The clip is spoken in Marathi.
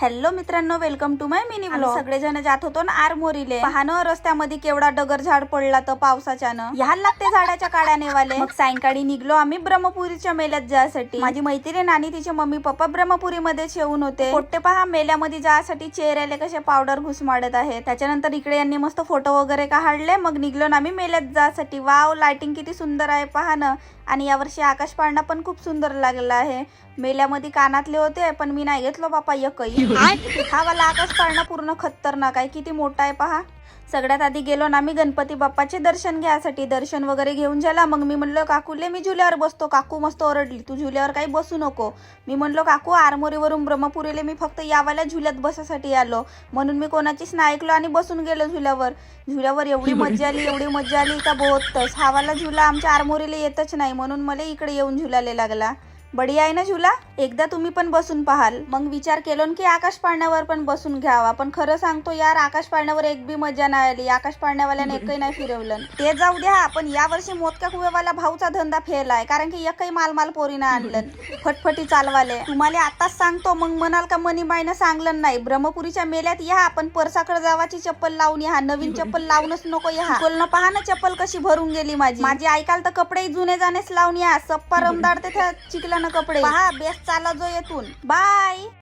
हॅलो मित्रांनो, welcome to my mini blog. सगळेजण जात होतो ना आरमोरीले, पाहणं रस्त्यामध्ये केवढा डगर झाड पडला तर पावसाच्यानं ह्याला लागते झाडाच्या काड्या नेवाले। मग सायंकाळी निघलो आम्ही ब्रह्मपुरीच्या मेल्यात जायसाठी। माझी मैत्रीण आणि तिचे मम्मी पप्पा ब्रह्मपुरीमध्ये येऊन होते। पोट्टे पहा मेल्यामध्ये जायसाठी चेहऱ्याला कसे पावडर घुसमाडत आहेत। त्याच्यानंतर इकडे यांनी मस्त फोटो वगैरे काढले। मग निघलो ना आम्ही मेल्यात जायसाठी। वाव, लाइटिंग किती सुंदर आहे पहा ना। आणि यावर्षी आकाश पाळणा पण खूप सुंदर लागला आहे। मेल्यामध्ये कानातले होते पण मी नाही घेतलो बापा एकही। हा वाला आकाश पाळणा पूर्ण खतरनाक आहे, किती मोठा आहे पहा। सगळ्यात आधी गेलो ना मी गणपती बाप्पाचे दर्शन घ्यायसाठी। दर्शन वगैरे घेऊन झाला। मग मी म्हणलो काकूले मी झुल्यावर बसतो। काकू मस्त ओरडली, तू झुल्यावर काही बसू नको। मी म्हणलो काकू, आरमोरीवरून ब्रह्मपुरीले मी फक्त यावाल्या झुल्यात बसासाठी आलो, म्हणून मी कोणाचीच नाही ऐकलो आणि बसून गेलो झुल्यावर। झुल्यावर एवढी मज्जा आली का बहुतच। हा वाला झुला आमच्या आरमोरीला येतच नाही, म्हणून मला इकडे येऊन झुलाले लागला। बढिया आहे ना झुला, एकदा तुम्ही पण बसून पाहाल। मग विचार केलो की आकाश पाळण्यावर पण बसून घ्यावा, पण खरं सांगतो यार, आकाश पाळण्यावर एक बी मजा नाही आली। आकाश पाळण्यावाल्याने एकही नाही फिरवलं। ते जाऊ द्या, पण यावर्षी मोदक्या कुवेवाला भाऊचा धंदा फेल आहे, कारण की एकही माल पोरीनं आणलं फटफटी चालवाले। तुम्हाला आताच सांगतो, मग म्हणाल का मनीबाईनं सांगलं नाही। ब्रह्मपुरीच्या मेल्यात या, पण परसाकडे जावाची चप्पल लावून या, नवीन चप्पल लावूनच नको या। बोलणं पहा ना चप्पल कशी भरून गेली माझी ऐकाल तर कपडे जुने जाणेच लावून या। सप्पा रमदाडते त्या चिखलानं कपडे पहा। बेस्ट चाला जो येथून, बाय।